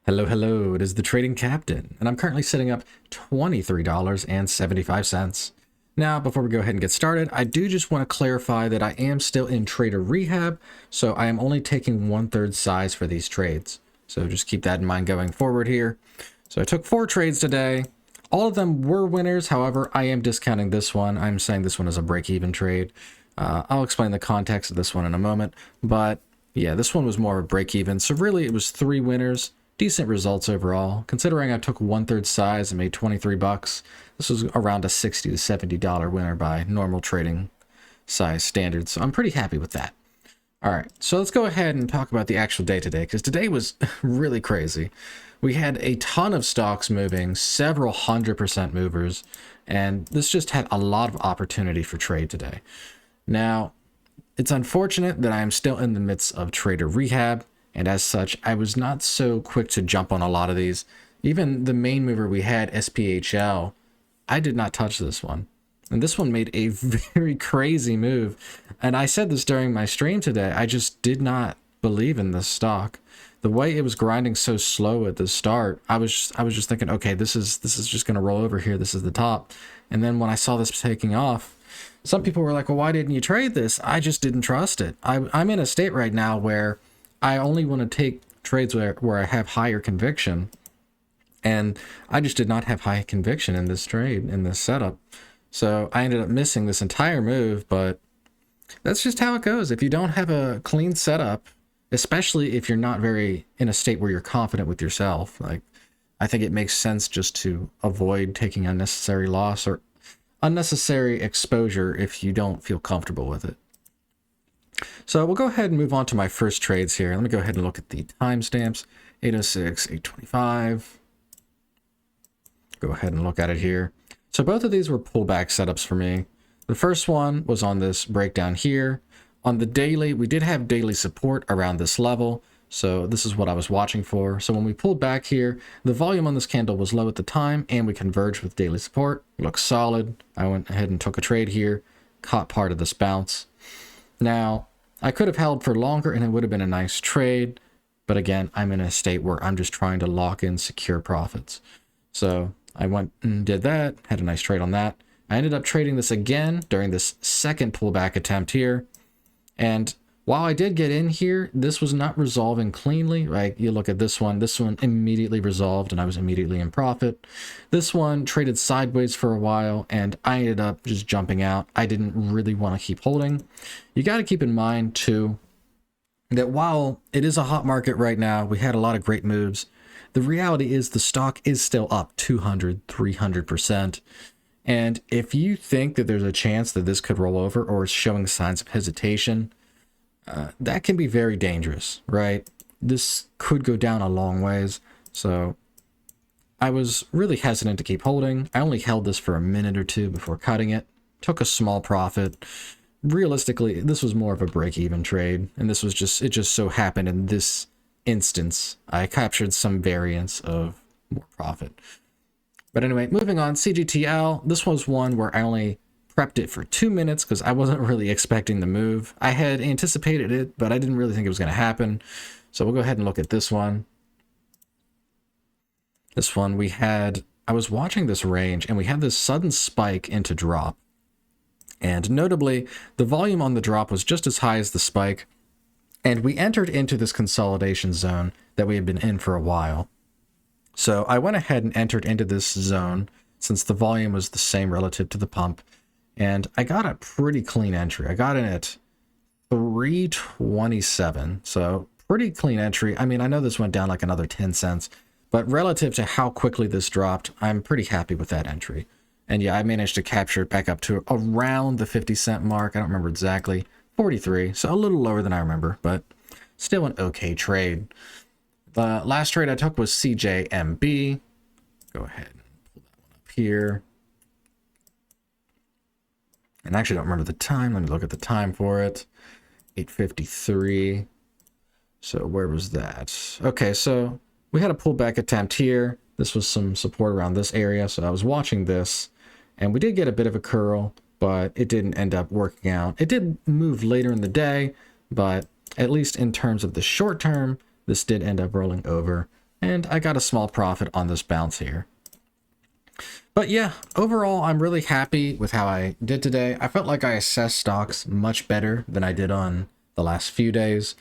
Hello, hello, it is the Trading Captain, and I'm currently setting up $23.75. Now, before we go ahead and get started, I do just want to clarify that I am still in Trader Rehab, so I am only taking 1/3 size for these trades. So just keep that in mind going forward here. So I took 4 trades today. All of them were winners, however, I am discounting this one. I'm saying this one is a break-even trade. I'll explain the context of this one in a moment, but yeah, this one was more of a break-even, so really it was 3 winners. Decent results overall. Considering I took 1/3 size and made 23 bucks, this was around a $60 to $70 winner by normal trading size standards, so I'm pretty happy with that. All right, so let's go ahead and talk about the actual day today, because today was really crazy. We had a ton of stocks moving, several 100% movers, and this just had a lot of opportunity for trade today. Now, it's unfortunate that I am still in the midst of Trader Rehab, and as such, I was not so quick to jump on a lot of these. Even the main mover we had, SPHL, I did not touch this one. And this one made a very crazy move. And I said this during my stream today, I just did not believe in this stock. The way it was grinding so slow at the start, I was just thinking, okay, this is just going to roll over here. This is the top. And then when I saw this taking off, some people were like, well, why didn't you trade this? I just didn't trust it. I'm in a state right now where I only want to take trades where I have higher conviction. And I just did not have high conviction in this trade, in this setup. So I ended up missing this entire move, but that's just how it goes. If you don't have a clean setup, especially if you're not very in a state where you're confident with yourself, like I think it makes sense just to avoid taking unnecessary loss or unnecessary exposure if you don't feel comfortable with it. So we'll go ahead and move on to my first trades here. Let me go ahead and look at the timestamps. 806, 825. Go ahead and look at it here. So both of these were pullback setups for me. The first one was on this breakdown here. On the daily, we did have daily support around this level. So this is what I was watching for. So when we pulled back here, the volume on this candle was low at the time and we converged with daily support. Looks solid. I went ahead and took a trade here, caught part of this bounce. Now, I could have held for longer and it would have been a nice trade. But again, I'm in a state where I'm just trying to lock in secure profits. So I went and did that, had a nice trade on that. I ended up trading this again during this second pullback attempt here. And while I did get in here, this was not resolving cleanly, right? You look at this one immediately resolved and I was immediately in profit. This one traded sideways for a while and I ended up just jumping out. I didn't really want to keep holding. You got to keep in mind too, that while it is a hot market right now, we had a lot of great moves. The reality is the stock is still up 200, 300%. And if you think that there's a chance that this could roll over or is showing signs of hesitation, that can be very dangerous, right? This could go down a long ways. So I was really hesitant to keep holding. I only held this for a minute or two before cutting it. Took a small profit. Realistically, this was more of a break-even trade. And this was it just so happened in this instance, I captured some variance of more profit. But anyway, moving on, CGTL. This was one where I only prepped it for 2 minutes because I wasn't really expecting the move. I had anticipated it, but I didn't really think it was going to happen. So we'll go ahead and look at this one. This one I was watching this range and we had this sudden spike into drop. And notably, the volume on the drop was just as high as the spike. And we entered into this consolidation zone that we had been in for a while. So I went ahead and entered into this zone since the volume was the same relative to the pump. And I got a pretty clean entry. I got in at 327. So pretty clean entry. I mean, I know this went down like another 10 cents, but relative to how quickly this dropped, I'm pretty happy with that entry. And yeah, I managed to capture it back up to around the 50-cent mark. I don't remember exactly. 43, so a little lower than I remember, but still an okay trade. The last trade I took was CJMB. Go ahead and pull that one up here. And I actually don't remember the time. Let me look at the time for it. 8:53. So where was that? Okay, so we had a pullback attempt here. This was some support around this area, so I was watching this, and we did get a bit of a curl, but it didn't end up working out. It did move later in the day, but at least in terms of the short term, this did end up rolling over. and I got a small profit on this bounce here. But yeah, overall, I'm really happy with how I did today. I felt like I assessed stocks much better than I did on the last few days.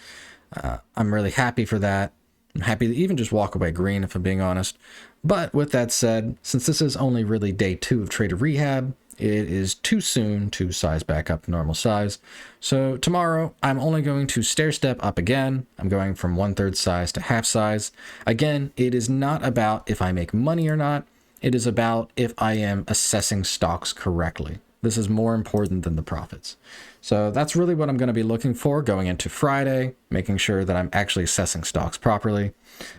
I'm really happy for that. I'm happy to even just walk away green, if I'm being honest. But with that said, since this is only really day 2 of Trader Rehab, it is too soon to size back up to normal size. So tomorrow, I'm only going to stair step up again. I'm going from 1/3 size to half size. Again, it is not about if I make money or not. It is about if I am assessing stocks correctly. This is more important than the profits. So that's really what I'm going to be looking for going into Friday, making sure that I'm actually assessing stocks properly.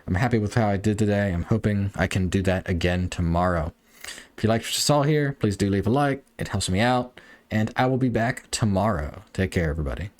I'm happy with how I did today. I'm hoping I can do that again tomorrow. If you liked what you saw here, please do leave a like. It helps me out. And I will be back tomorrow. Take care, everybody.